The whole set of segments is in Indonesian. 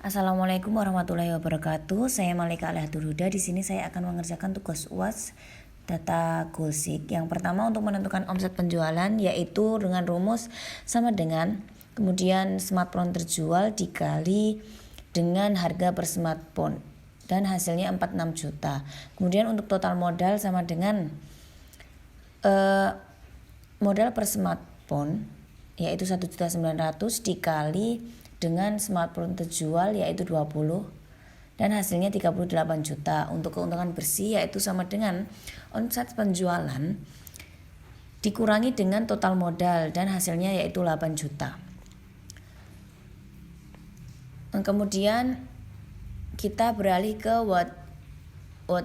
Assalamualaikum warahmatullahi wabarakatuh. Saya Malika Alhatul Huda. Di sini saya akan mengerjakan tugas UAS data Goalseek. Yang pertama untuk menentukan omset penjualan yaitu dengan rumus sama dengan kemudian smartphone terjual dikali dengan harga per smartphone dan hasilnya 46 juta. Kemudian untuk total modal sama dengan modal per smartphone yaitu 1.900.000 dikali dengan smartphone terjual yaitu 20 dan hasilnya 38 juta. Untuk keuntungan bersih yaitu sama dengan omset penjualan dikurangi dengan total modal dan hasilnya yaitu 8 juta. Kemudian kita beralih ke what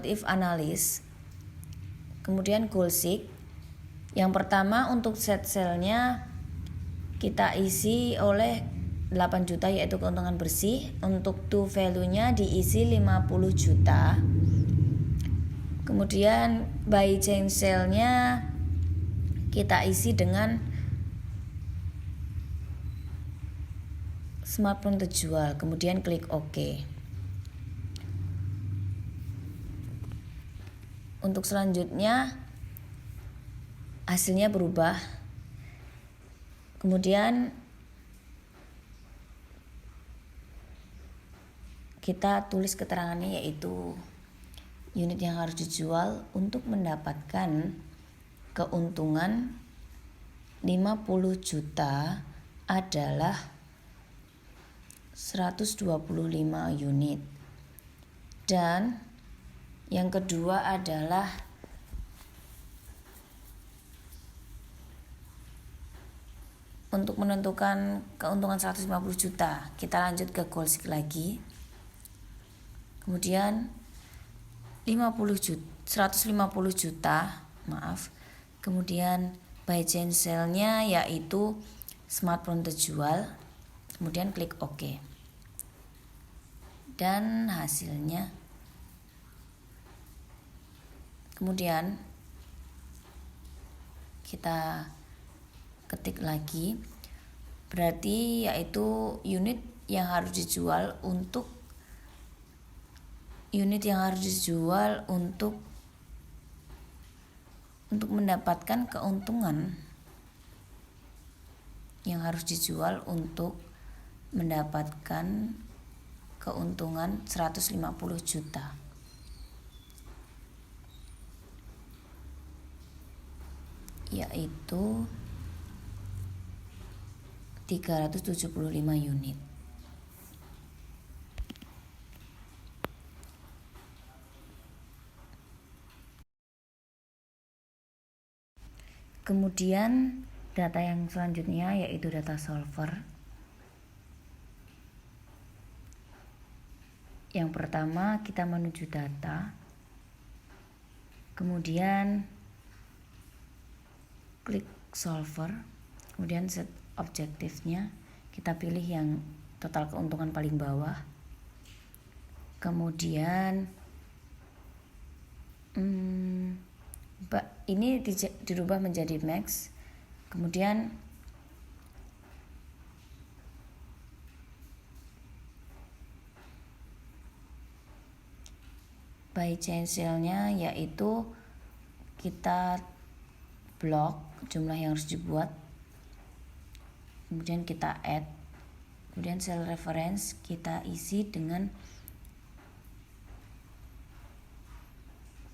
if analysis. Kemudian Goalseek. Yang pertama untuk set sale-nya kita isi oleh 8 juta yaitu keuntungan bersih. Untuk to value-nya diisi 50 juta. Kemudian buy change sale-nya kita isi dengan smartphone terjual. Kemudian klik OK. Untuk selanjutnya hasilnya berubah. Kemudian kita tulis keterangannya yaitu unit yang harus dijual untuk mendapatkan keuntungan 50 juta adalah 125 unit. Dan yang kedua adalah untuk menentukan keuntungan 150 juta. Kita lanjut ke Goalseek lagi. Kemudian 150 juta, kemudian buy change sale-nya yaitu smartphone terjual. Kemudian klik OK. Dan hasilnya kemudian kita ketik lagi, berarti yaitu unit yang harus dijual untuk mendapatkan keuntungan yang harus dijual untuk mendapatkan keuntungan 150 juta. Yaitu 375 unit. Kemudian data yang selanjutnya yaitu data solver. Yang pertama kita menuju data, kemudian klik solver, kemudian set objektifnya, kita pilih yang total keuntungan paling bawah. Kemudian ini dirubah menjadi max. Kemudian buy change sale-nya yaitu kita blok jumlah yang harus dibuat. Kemudian kita add. Kemudian sale reference kita isi dengan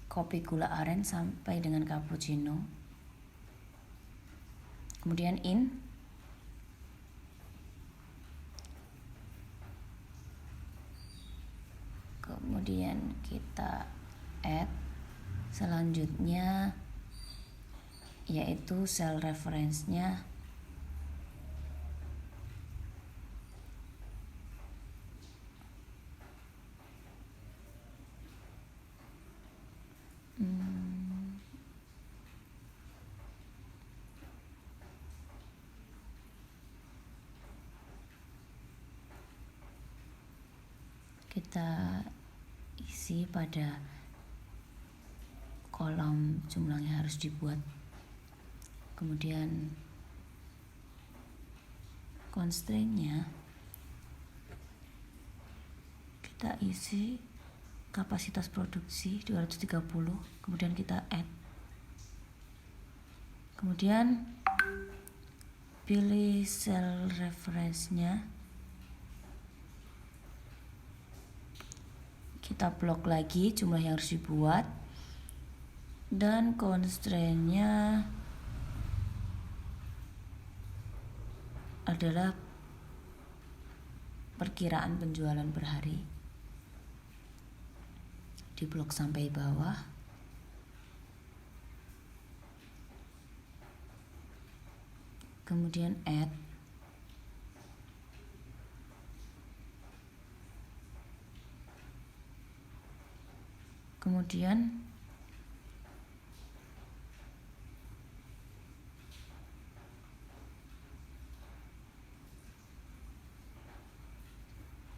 kopi gula aren sampai dengan cappuccino. Kemudian in. Kemudian kita add. Selanjutnya yaitu sale reference-nya kita isi pada kolom jumlah yang harus dibuat. Kemudian constraint-nya kita isi kapasitas produksi 230, kemudian kita add, kemudian pilih cell reference-nya, kita blok lagi jumlah yang harus dibuat, dan constraint-nya adalah perkiraan penjualan per hari. Di blok sampai bawah, kemudian add, kemudian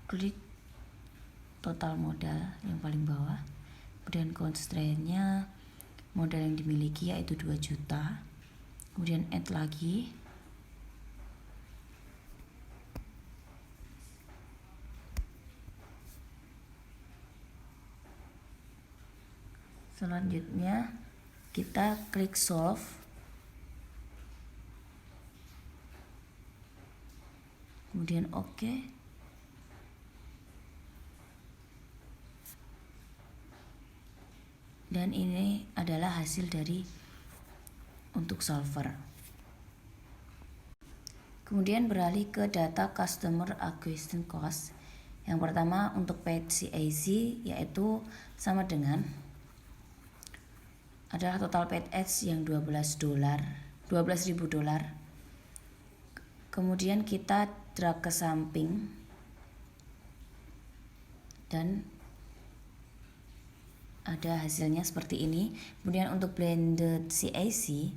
klik total modal yang paling bawah, kemudian constraint-nya modal yang dimiliki yaitu 2 juta, kemudian add lagi, selanjutnya kita klik solve, kemudian OK. Dan ini adalah hasil dari untuk solver. Kemudian beralih ke data customer acquisition cost. Yang pertama untuk paid CAC yaitu sama dengan adalah total paid ads yang $12.000. Kemudian kita drag ke samping dan ada hasilnya seperti ini. Kemudian untuk blended CAC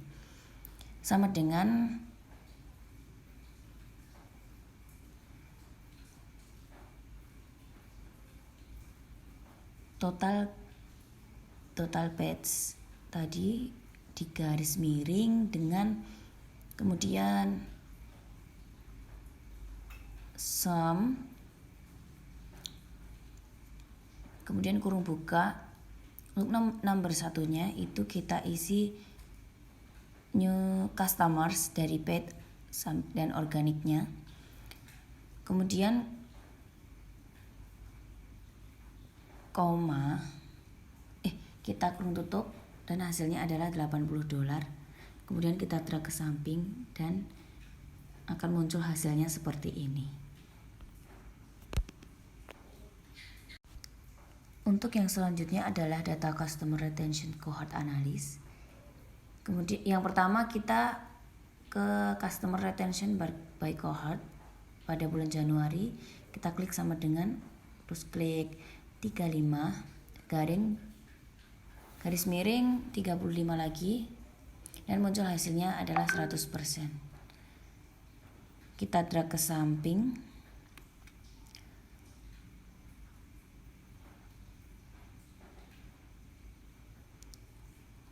sama dengan total page tadi di garis miring dengan kemudian sum, kemudian kurung buka. Untuk number satunya itu kita isi new customers dari paid dan organiknya, kemudian koma, kita kurung tutup dan hasilnya adalah $80. Kemudian kita drag ke samping dan akan muncul hasilnya seperti ini. Untuk yang selanjutnya adalah data customer retention cohort analysis. Kemudian yang pertama kita ke customer retention by cohort pada bulan Januari, kita klik sama dengan, terus klik 35 garis miring 35 lagi dan muncul hasilnya adalah 100%. Kita drag ke samping,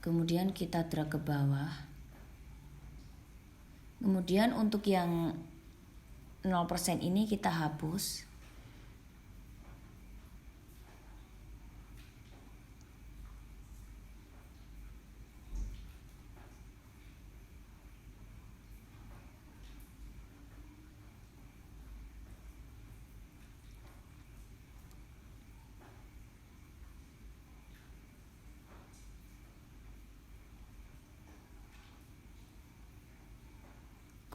kemudian kita drag ke bawah. Kemudian untuk yang 0% ini kita hapus.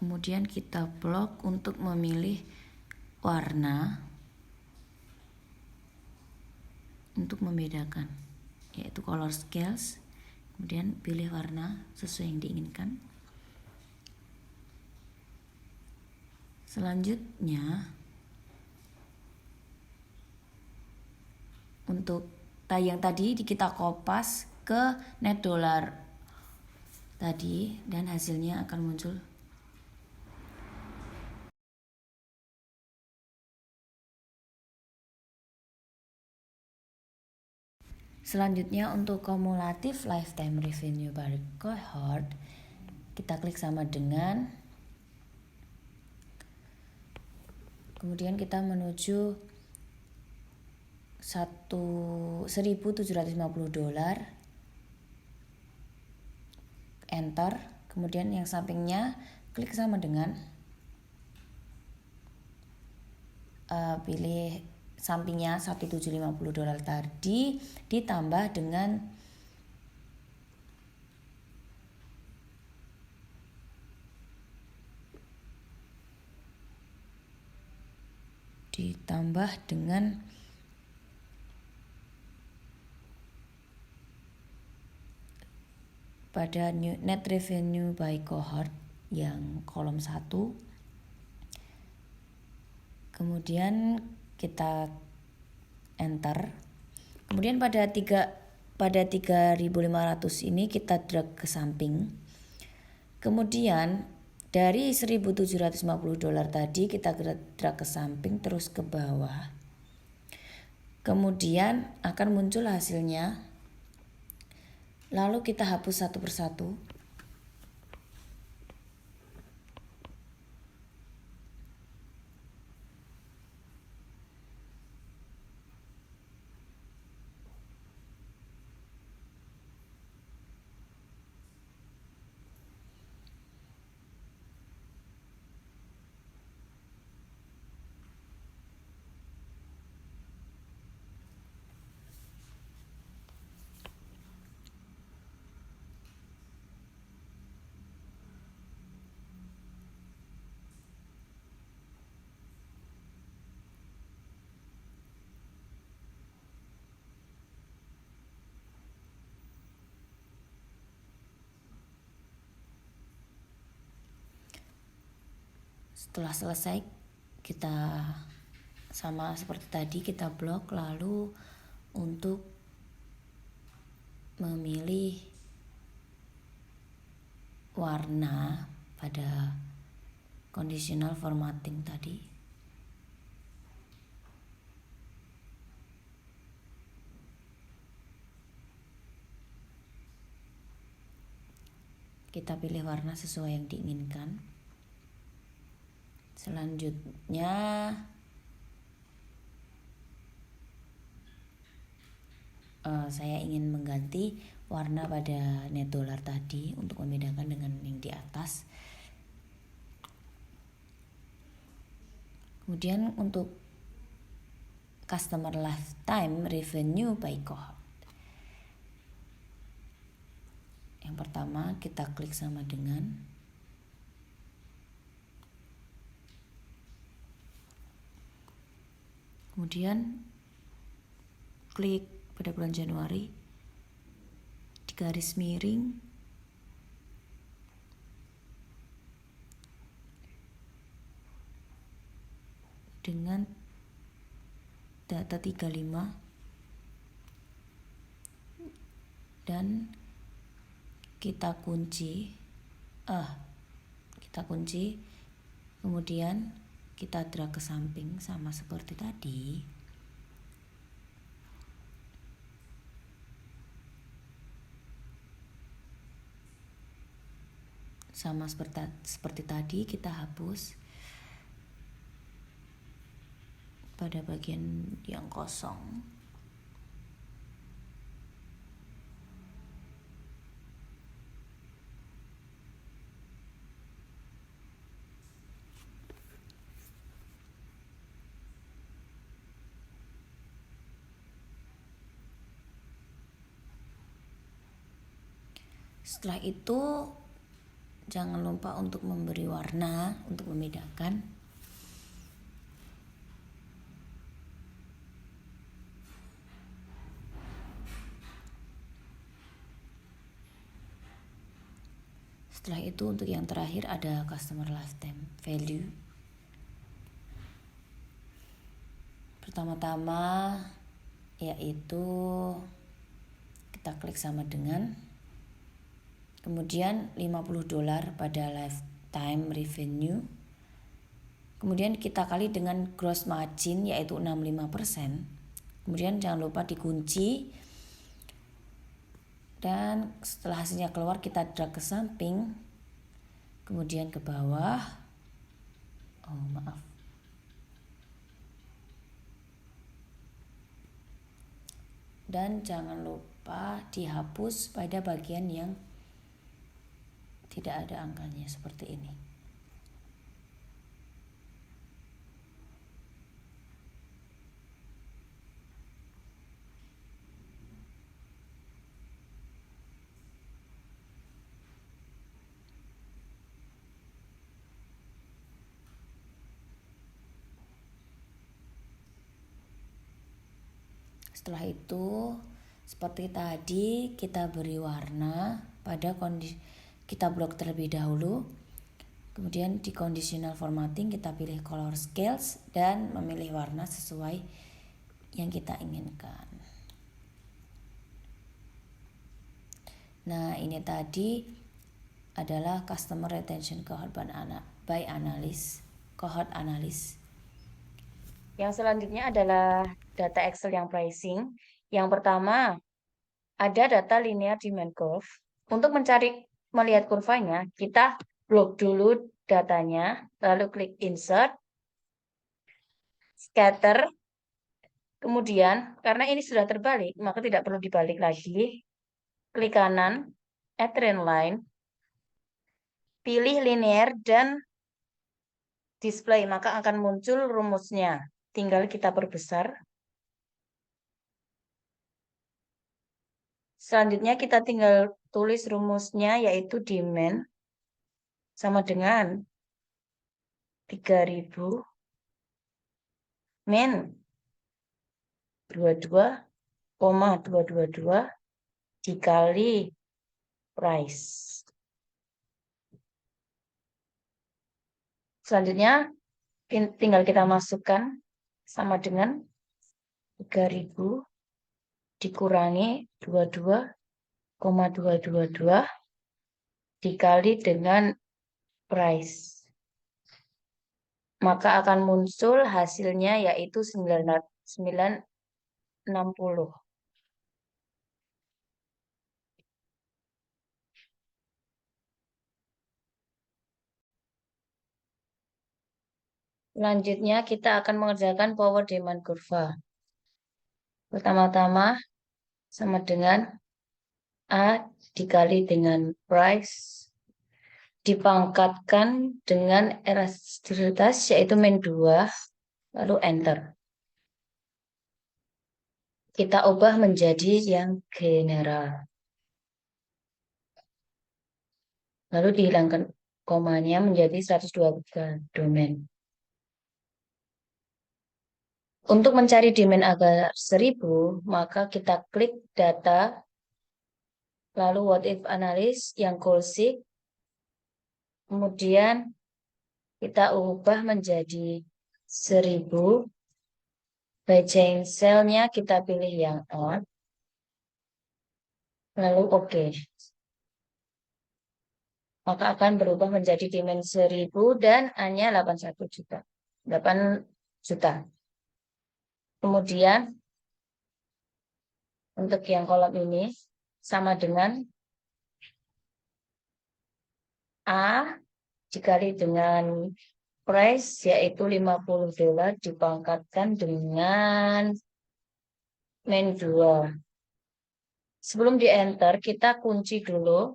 Kemudian kita blok untuk memilih warna untuk membedakan, yaitu color scales. Kemudian pilih warna sesuai yang diinginkan. Selanjutnya untuk yang tadi kita kopas ke net dollar tadi dan hasilnya akan muncul. Selanjutnya untuk kumulatif lifetime revenue by cohort, kita klik sama dengan, kemudian kita menuju $1.750, enter. Kemudian yang sampingnya klik sama dengan pilih sampingnya $1.750 tadi ditambah dengan pada net revenue by cohort yang kolom 1. Kemudian kita enter. Kemudian pada 3.500 ini kita drag ke samping. Kemudian dari $1.750 tadi kita drag ke samping terus ke bawah. Kemudian akan muncul hasilnya. Lalu kita hapus satu persatu. Setelah selesai kita sama seperti tadi kita blok, lalu untuk memilih warna pada conditional formatting tadi kita pilih warna sesuai yang diinginkan. Selanjutnya saya ingin mengganti warna pada net dollar tadi untuk membedakan dengan yang di atas. Kemudian untuk customer lifetime revenue by cohort, yang pertama kita klik sama dengan kemudian klik pada bulan Januari di garis miring dengan data 35 dan kita kunci kemudian kita drag ke samping sama seperti tadi. Sama seperti tadi kita hapus pada bagian yang kosong. Setelah itu jangan lupa untuk memberi warna untuk membedakan. Setelah itu untuk yang terakhir ada customer lifetime value. Pertama-tama yaitu kita klik sama dengan, kemudian $50 pada lifetime revenue, kemudian kita kali dengan gross margin yaitu 65%, kemudian jangan lupa dikunci, dan setelah hasilnya keluar kita drag ke samping kemudian ke bawah. Dan jangan lupa dihapus pada bagian yang tidak ada angkanya seperti ini. Setelah itu seperti tadi kita beri warna pada kita blok terlebih dahulu. Kemudian di conditional formatting kita pilih color scales dan memilih warna sesuai yang kita inginkan. Nah, ini tadi adalah customer retention cohort by analyst, cohort analyst. Yang selanjutnya adalah data Excel yang pricing. Yang pertama ada data linear demand curve. Untuk melihat kurvanya, kita blok dulu datanya, lalu klik insert, scatter, kemudian karena ini sudah terbalik, maka tidak perlu dibalik lagi. Klik kanan, add trend line, pilih linear dan display, maka akan muncul rumusnya. Tinggal kita perbesar. Selanjutnya kita tinggal tulis rumusnya, yaitu demand sama dengan 3000 min 22,222 dikali price. Selanjutnya tinggal kita masukkan sama dengan 3000 dikurangi 22,222 dikali dengan price. Maka akan muncul hasilnya yaitu 960. Selanjutnya kita akan mengerjakan power demand kurva. Pertama-tama sama dengan A dikali dengan price dipangkatkan dengan elastisitas yaitu min 2 lalu enter. Kita ubah menjadi yang general. Lalu dihilangkan komanya menjadi 123 domain. Untuk mencari demand agar 1000, maka kita klik data, lalu what if analysis yang Coolseek, kemudian kita ubah menjadi 1000, by chain cell-nya kita pilih yang on, lalu OK. Maka akan berubah menjadi demand 1000 dan hanya 81 juta. 8 juta. Kemudian untuk yang kolom ini sama dengan A dikali dengan price yaitu $50 dipangkatkan dengan min 2. Sebelum di enter kita kunci dulu.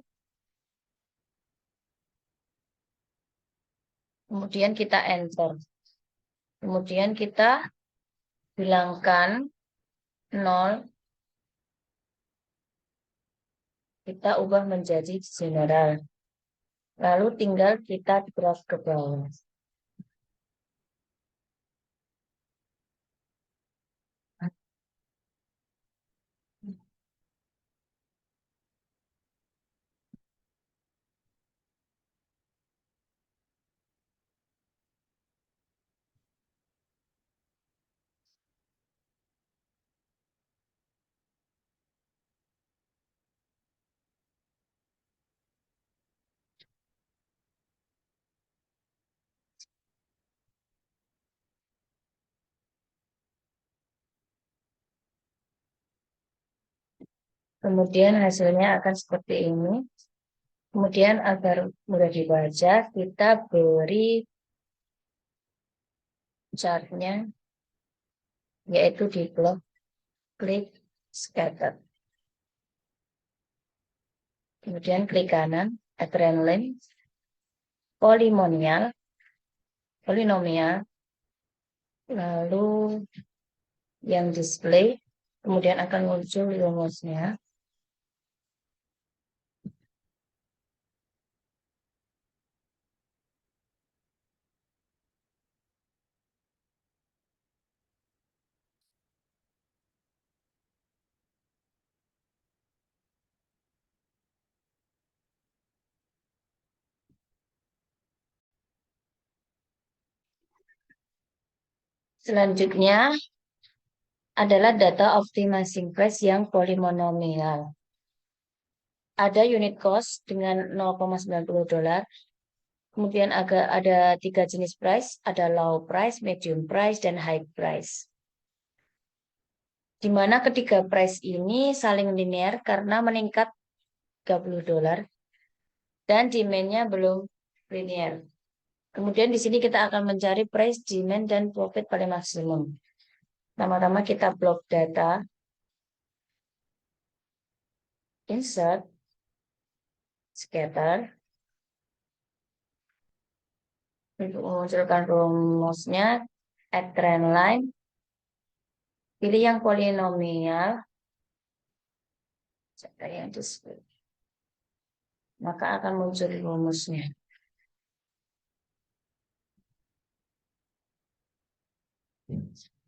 Kemudian kita enter. Kemudian kita bilangkan 0. Kita ubah menjadi general. Lalu tinggal kita drag ke bawah. Kemudian hasilnya akan seperti ini. Kemudian agar mudah dibaca, kita beri chartnya, yaitu di blok klik Scattered. Kemudian klik kanan, adrenaline, polinomial, lalu yang display, kemudian akan muncul rumusnya. Selanjutnya adalah data optimizing price yang polinomial. Ada unit cost dengan 0,90 dolar. Kemudian ada 3 jenis price, ada low price, medium price, dan high price. Di mana ketiga price ini saling linear karena meningkat 30 dolar dan demand-nya belum linear. Kemudian di sini kita akan mencari price, demand, dan profit paling maksimum. Pertama-tama kita blok data, insert, scatter. Untuk memunculkan rumusnya, add trend line, pilih yang polinomial, yang display. Maka akan muncul rumusnya.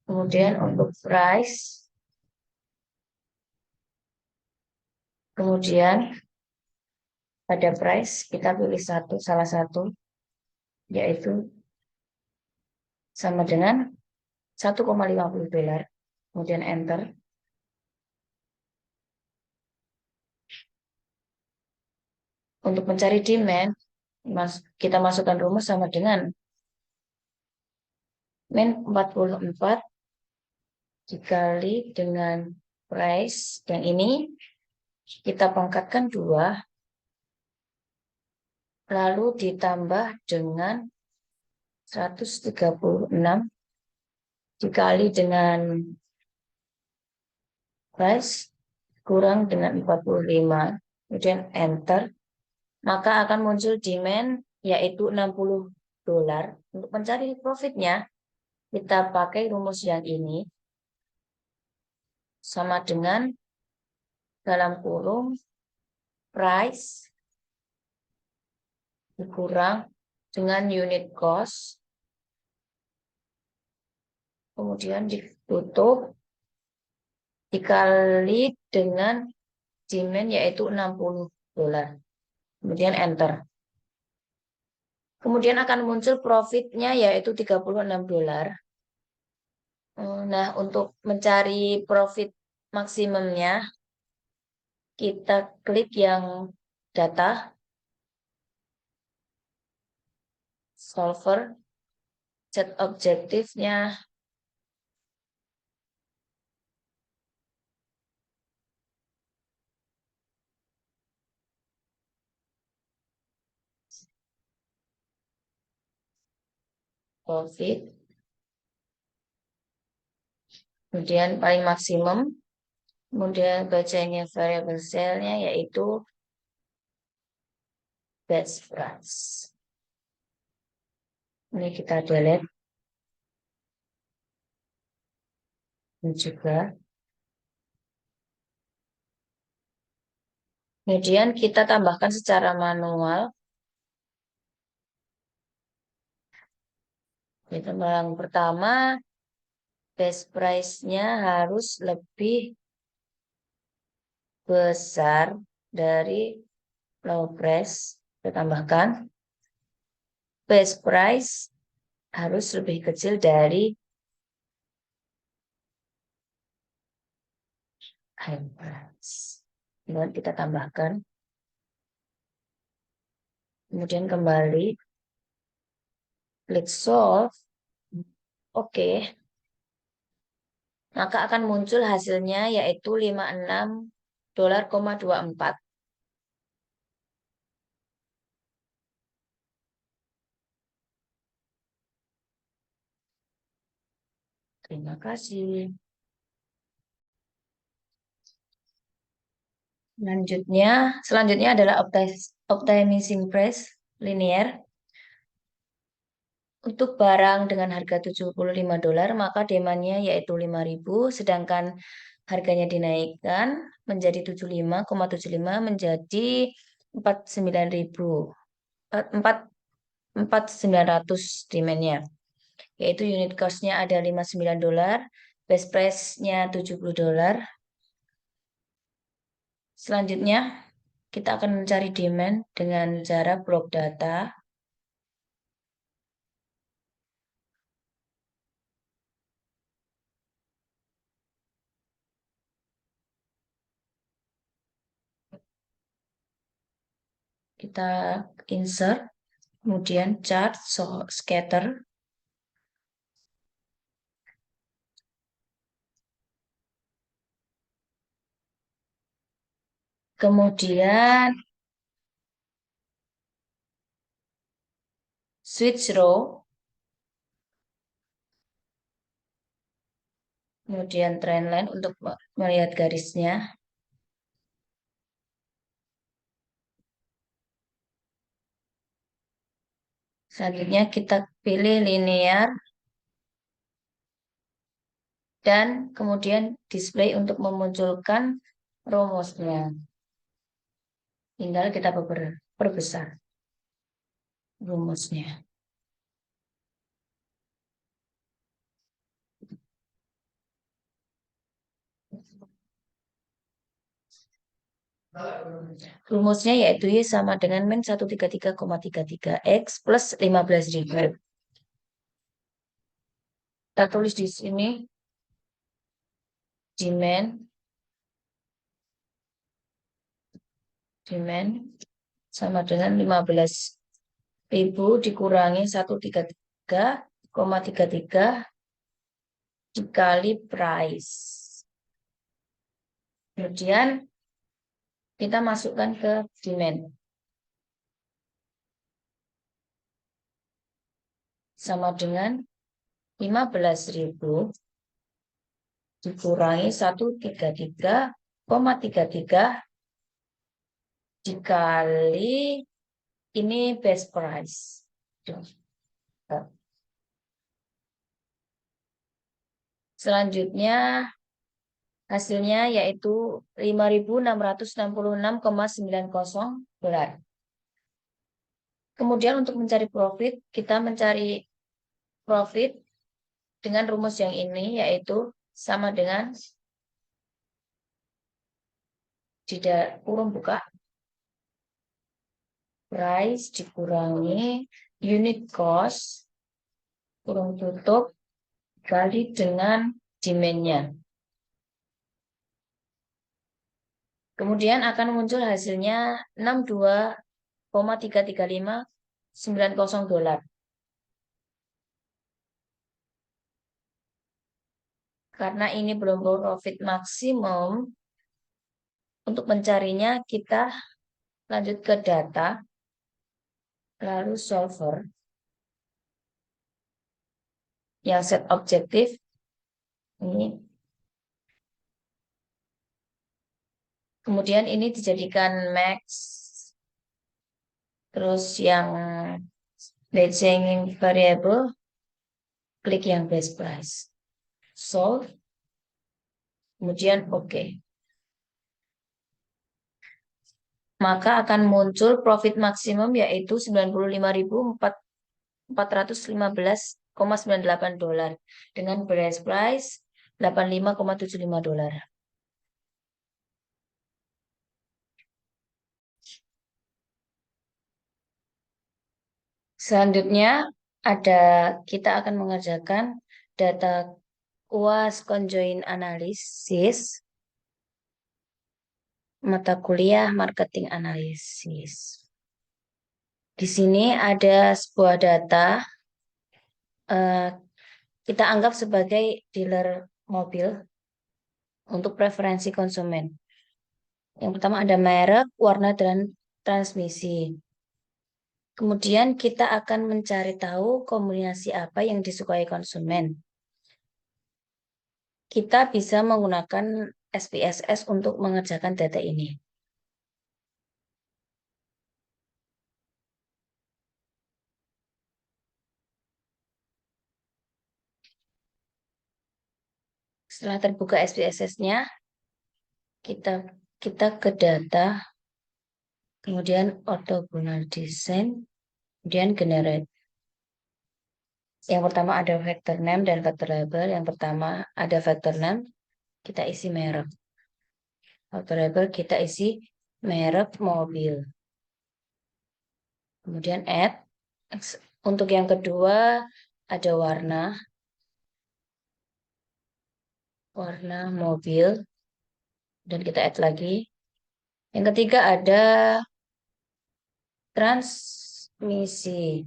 Kemudian untuk price, kemudian pada price kita pilih salah satu, yaitu sama dengan 1,50 dolar. Kemudian enter. Untuk mencari demand, kita masukkan rumus sama dengan min 44 dikali dengan price. Yang ini kita pangkatkan 2, lalu ditambah dengan 136 dikali dengan price kurang dengan 45. Kemudian enter. Maka akan muncul demand yaitu 60 dolar. Untuk mencari profitnya, kita pakai rumus yang ini. Sama dengan dalam kurung price dikurang dengan unit cost. Kemudian ditutup dikali dengan demand yaitu 60 dolar. Kemudian enter. Kemudian akan muncul profitnya yaitu 36 dolar. Nah, untuk mencari profit maksimumnya, kita klik yang data, solver, set objektifnya, profit, kemudian paling maksimum, kemudian bacanya variable sale-nya yaitu best price. Ini kita delete. Ini juga. Kemudian kita tambahkan secara manual. Yang pertama, best price-nya harus lebih besar dari low price. Kita tambahkan. Best price harus lebih kecil dari high price. Kemudian kita tambahkan. Kemudian kembali. Klik solve. Oke. Maka akan muncul hasilnya yaitu 56 dolar,24. Terima kasih. Selanjutnya adalah optimizing price linear. Untuk barang dengan harga $75, maka demandnya yaitu 5.000, sedangkan harganya dinaikkan menjadi 75,75 menjadi 49.000, 4.900 demandnya, yaitu unit cost-nya ada $59, best price-nya $70. Selanjutnya, kita akan mencari demand dengan cara block data. Kita insert, kemudian chart, scatter. Kemudian switch row, kemudian trendline untuk melihat garisnya. Selanjutnya kita pilih linear dan kemudian display untuk memunculkan rumusnya. Tinggal kita perbesar rumusnya. Rumusnya yaitu Y sama dengan min 133,33 X plus 15.000. Kita tulis di sini demand sama dengan 15.000 dikurangi 133,33 dikali price. Kemudian kita masukkan ke demand. Sama dengan 15.000 dikurangi 133,33 dikali ini best price. Selanjutnya hasilnya yaitu 5.666,90 dolar. Kemudian untuk mencari profit, kita mencari profit dengan rumus yang ini, yaitu sama dengan tidak kurung buka price dikurangi unit cost kurung tutup kali dengan demand-nya. Kemudian akan muncul hasilnya 62,33590 dolar. Karena ini belum profit maksimum, untuk mencarinya kita lanjut ke data, lalu solver yang set objektif ini. Kemudian ini dijadikan max, terus yang changing variable, klik yang best price, solve, kemudian OK. Maka akan muncul profit maksimum yaitu 95.415,98 dolar dengan best price 85,75 dolar. Selanjutnya kita akan mengerjakan data UAS conjoint analysis mata kuliah marketing analisis. Di sini ada sebuah data kita anggap sebagai dealer mobil untuk preferensi konsumen. Yang pertama ada merek, warna, dan transmisi. Kemudian kita akan mencari tahu kombinasi apa yang disukai konsumen. Kita bisa menggunakan SPSS untuk mengerjakan data ini. Setelah terbuka SPSS-nya, kita ke data, kemudian orthogonal design, kemudian generate. Yang pertama ada vector name dan vector label. Yang pertama ada vector name, kita isi merek. Vector label kita isi merek mobil. Kemudian add. Untuk yang kedua ada warna mobil, dan kita add lagi. Yang ketiga ada transmisi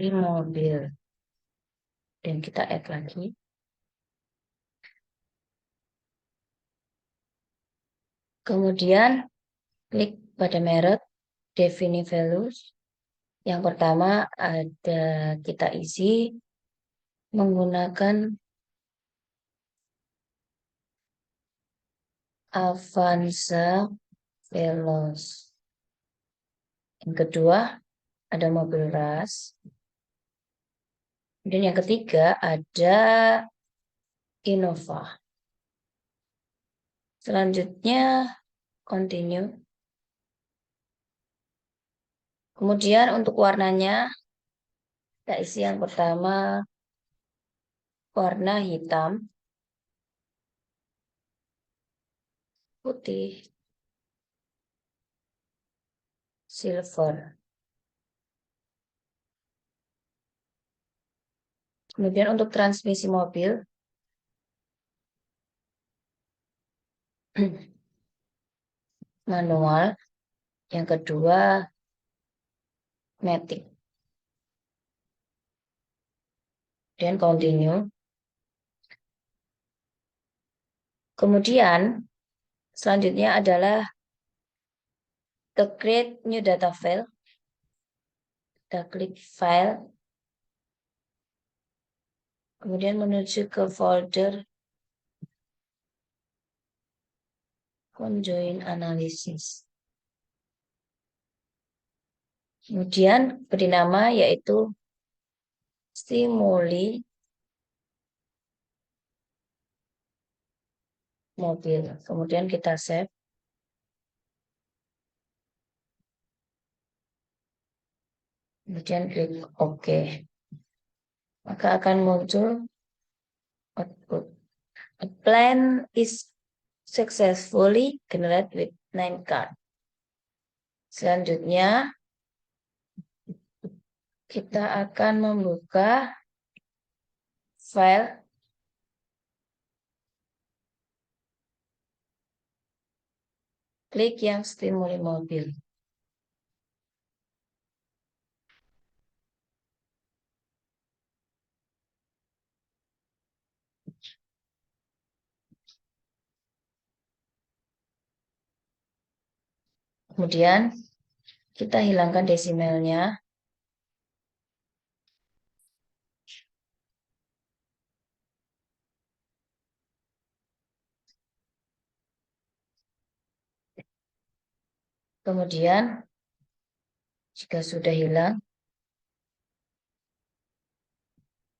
mobil, dan kita add lagi. Kemudian klik pada merek, define values. Yang pertama ada kita isi menggunakan Avanza Veloz. Yang kedua ada mobil ras. Dan yang ketiga ada Innova. Selanjutnya continue. Kemudian untuk warnanya kita isi yang pertama warna hitam, putih, silver. Kemudian untuk transmisi mobil manual, yang kedua matic. Dan continue. Kemudian selanjutnya adalah the create new data file. Kita klik file. Kemudian menuju ke folder conjoint analysis. Kemudian beri nama yaitu stimuli mobil. Kemudian kita save. Kemudian klik OK. Maka akan muncul output. A plan is successfully generated with 9 cards. Selanjutnya kita akan membuka file klik yang stimuli mobil. Kemudian kita hilangkan desimalnya. Kemudian jika sudah hilang,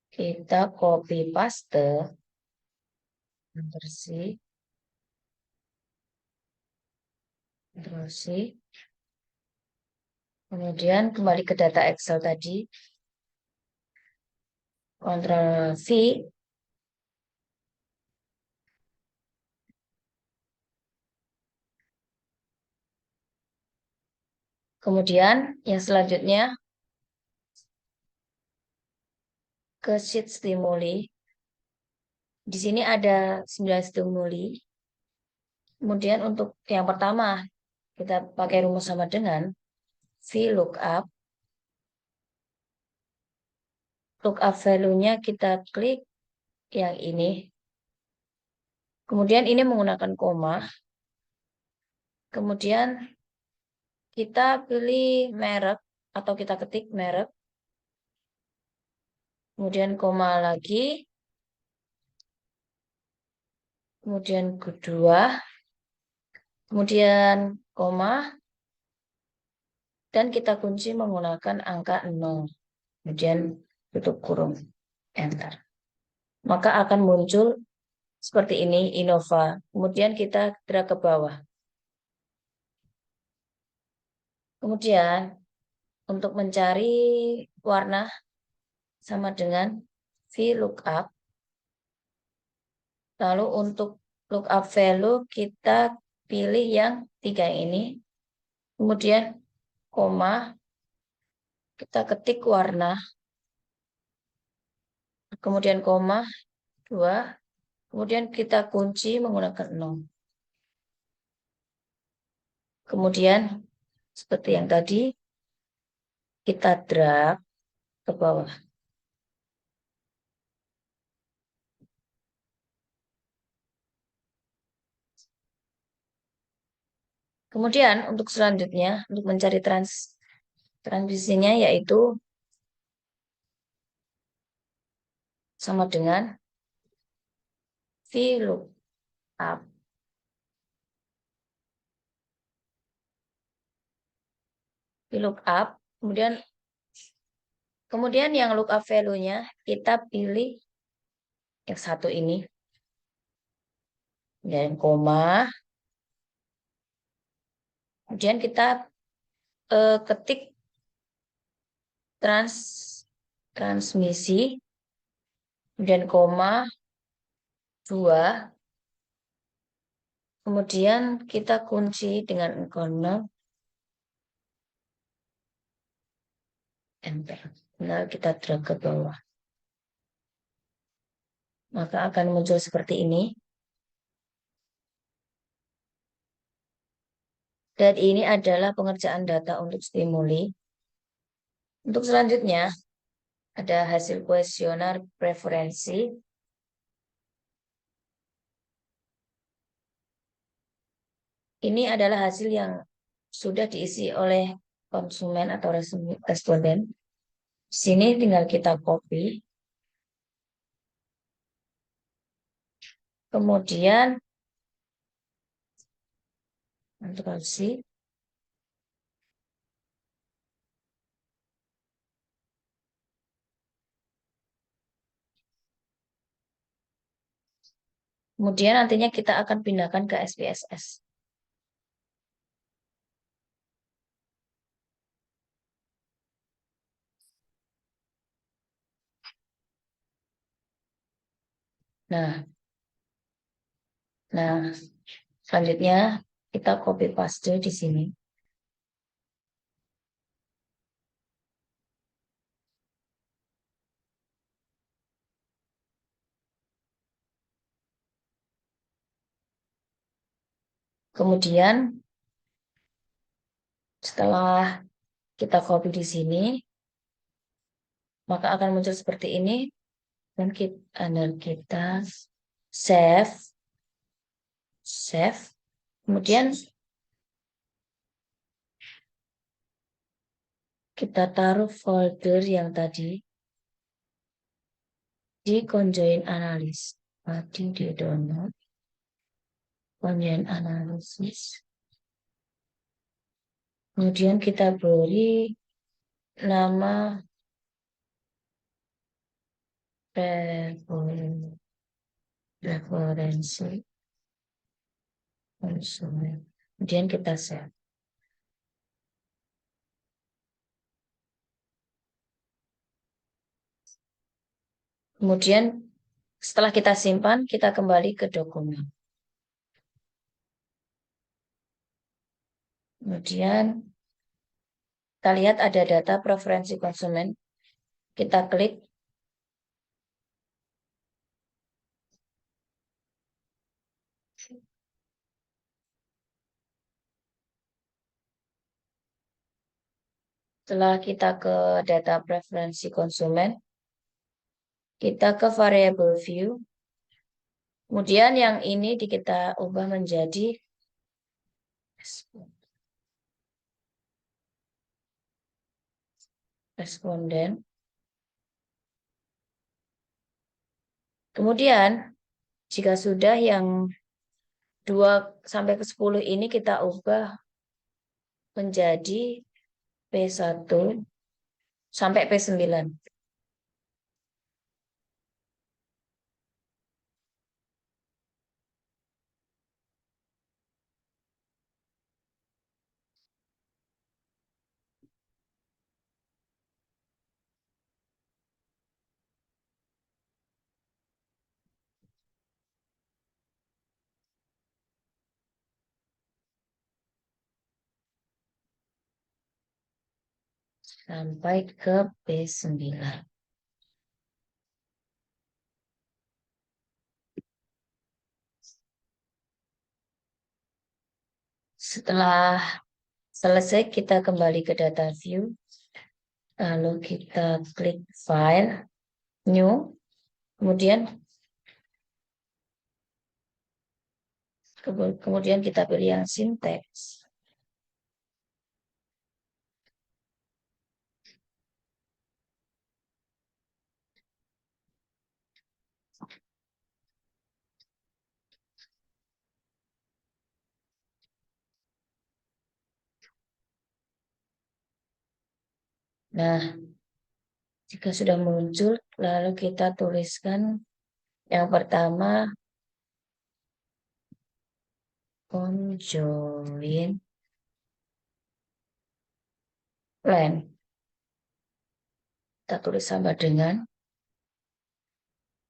kita copy paste bersih, kemudian kembali ke data Excel tadi, Ctrl V, kemudian yang selanjutnya ke sheet stimuli. Di sini ada 9 stimuli. Kemudian untuk yang pertama kita pakai rumus sama dengan VLOOKUP. Lookup value-nya kita klik yang ini. Kemudian ini menggunakan koma. Kemudian kita pilih merek atau kita ketik merek. Kemudian koma lagi. Kemudian kedua. Kemudian koma. Dan kita kunci menggunakan angka 0. Kemudian tutup kurung. enter. Maka akan muncul seperti ini, Innova. Kemudian kita drag ke bawah. Kemudian untuk mencari warna sama dengan VLOOKUP. Lalu untuk lookup value kita pilih yang 3 ini. Kemudian koma, kita ketik warna. Kemudian koma, 2. Kemudian kita kunci menggunakan 0. Kemudian seperti yang tadi, kita drag ke bawah. Kemudian untuk selanjutnya, untuk mencari transisinya yaitu sama dengan VLOOKUP. VLOOKUP, kemudian yang lookup value-nya kita pilih yang satu ini. Dan koma. Kemudian kita ketik transmisi. Kemudian koma 2. Kemudian kita kunci dengan koma. Enter. Nah, kita drag ke bawah. Maka akan muncul seperti ini. Dan ini adalah pengerjaan data untuk stimuli. Untuk selanjutnya, ada hasil kuesioner preferensi. Ini adalah hasil yang sudah diisi oleh konsumen atau responden. Sini tinggal kita copy. Kemudian introduksi. Kemudian nantinya kita akan pindahkan ke SPSS. Nah, selanjutnya kita copy paste di sini. Kemudian setelah kita copy di sini, maka akan muncul seperti ini. Dan kita save. Kemudian kita taruh folder yang tadi di conjoin analysis. Tadi di download conjoin analysis. Kemudian kita beri nama referensi konsumen. Kemudian kita save. Kemudian setelah kita simpan, kita kembali ke dokumen. Kemudian kita lihat ada data preferensi konsumen. Kita klik. Setelah kita ke data preferensi konsumen, kita ke variable view. Kemudian yang ini kita ubah menjadi responden. Kemudian jika sudah yang 2 sampai ke 10 ini kita ubah menjadi P1 sampai P9. sampai ke B9. Setelah selesai, kita kembali ke data view. Lalu kita klik file, new, kemudian kita pilih yang syntax. Nah, jika sudah muncul, lalu kita tuliskan yang pertama, conjoin plan. Kita tulis sama dengan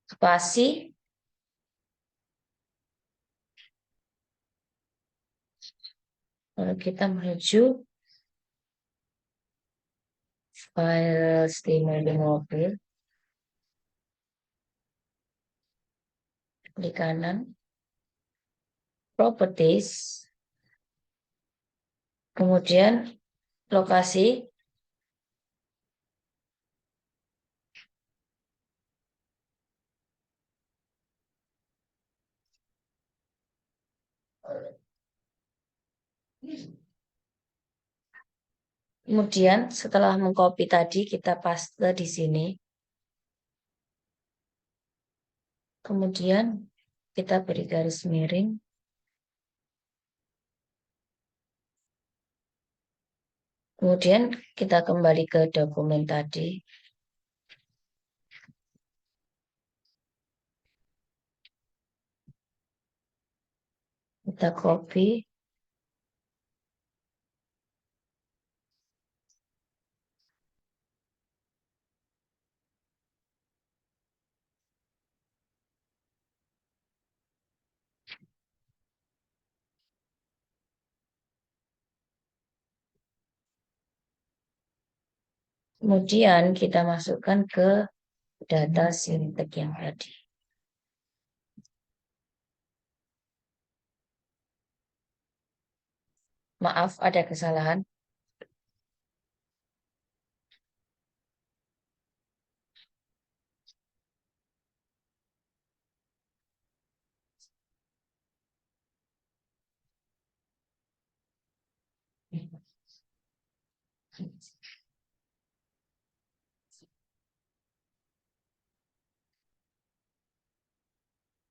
spasi, lalu kita menuju file stimuli mobil, klik kanan, properties, kemudian lokasi, kemudian setelah mengcopy tadi kita paste di sini. Kemudian kita beri garis miring. Kemudian kita kembali ke dokumen tadi. Kita copy. Kemudian kita masukkan ke data sintek yang tadi. Maaf, ada kesalahan.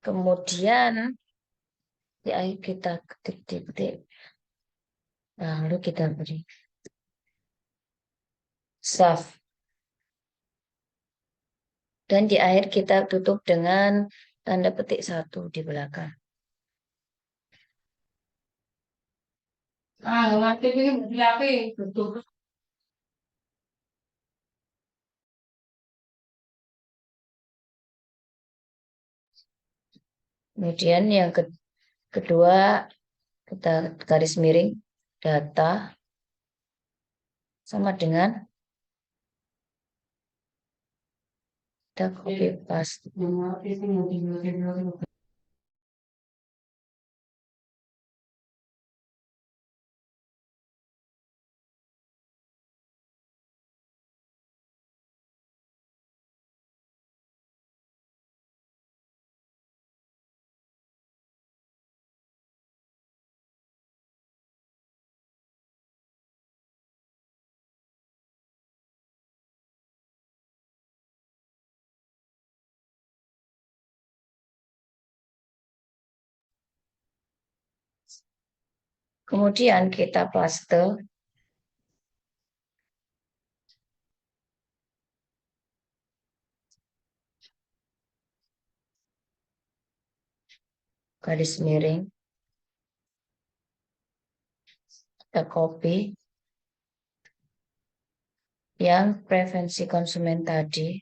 Kemudian di akhir kita ketik titik. Lalu kita beri save. Dan di akhir kita tutup dengan tanda petik 1 di belakang. Kemudian yang kedua kita garis miring data sama dengan kita copy paste. Kemudian kita paste garis miring, kita copy yang preferensi konsumen tadi.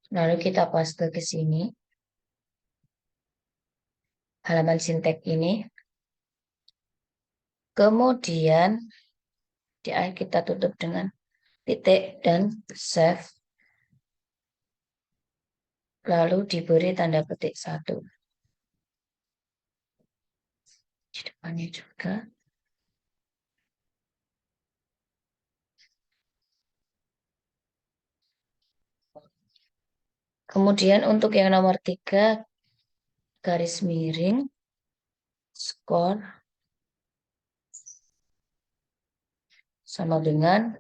Lalu kita paste ke sini. Halaman sintek ini. Kemudian di akhir kita tutup dengan titik dan save. Lalu diberi tanda petik 1. Di depannya juga. Kemudian untuk yang nomor 3, garis miring, skor, sama dengan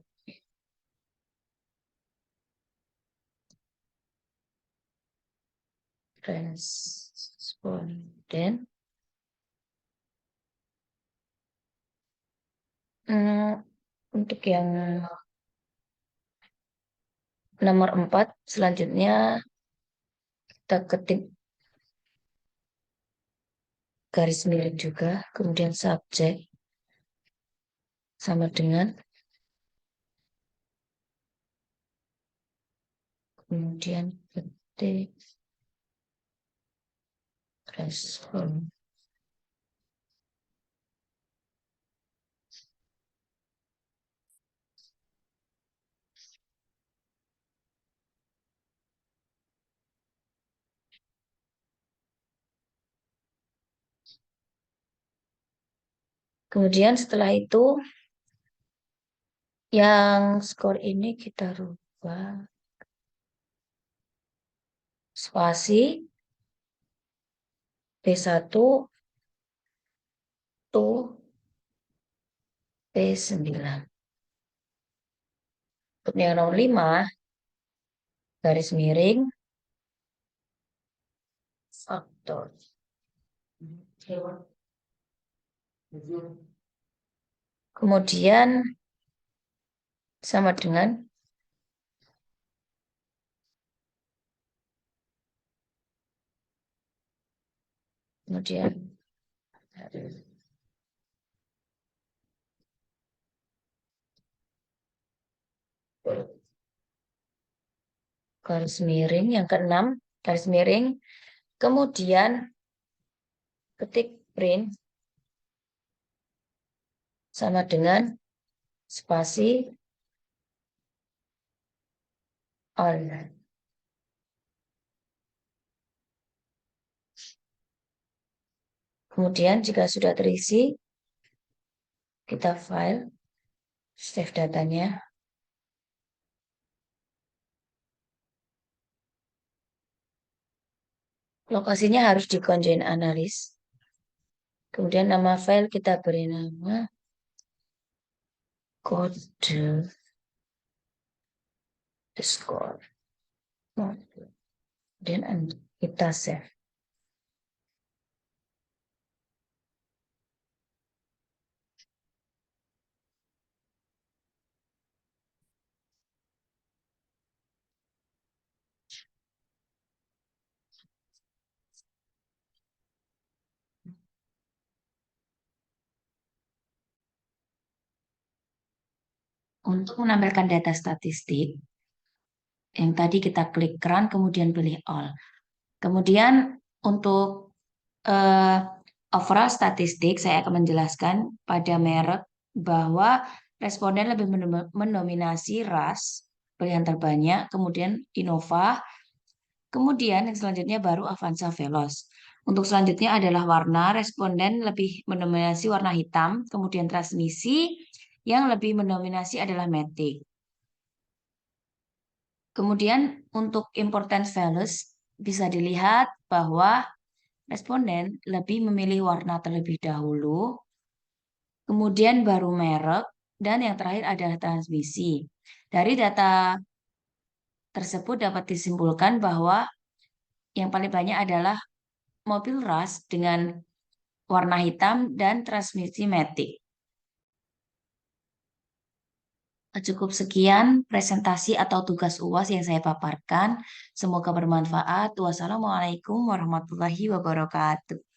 responden. Untuk yang nomor 4, selanjutnya kita ketik garis miring juga, kemudian subjek sama dengan, kemudian ketik respon. Kemudian setelah itu yang skor ini kita rubah spasi P1 to P9. Untuk yang nomor 5, garis miring, faktor. Kemudian sama dengan kemudian garis miring yang ke-6, garis miring, kemudian ketik print sama dengan spasi all. Kemudian jika sudah terisi, kita file, save datanya. Lokasinya harus di conjoin analis. Kemudian nama file kita beri nama kode score. Kemudian kita save. Untuk menampilkan data statistik, yang tadi kita klik run, kemudian pilih all. Kemudian untuk overall statistik, saya akan menjelaskan pada merek bahwa responden lebih mendominasi ras, pilihan terbanyak, kemudian Innova, kemudian yang selanjutnya baru Avanza Veloz. Untuk selanjutnya adalah warna, responden lebih mendominasi warna hitam, kemudian transmisi yang lebih mendominasi adalah Matic. Kemudian untuk importance values bisa dilihat bahwa responden lebih memilih warna terlebih dahulu, kemudian baru merek, dan yang terakhir adalah transmisi. Dari data tersebut dapat disimpulkan bahwa yang paling banyak adalah mobil ras dengan warna hitam dan transmisi matic. Cukup sekian presentasi atau tugas UAS yang saya paparkan. Semoga bermanfaat. Wassalamualaikum warahmatullahi wabarakatuh.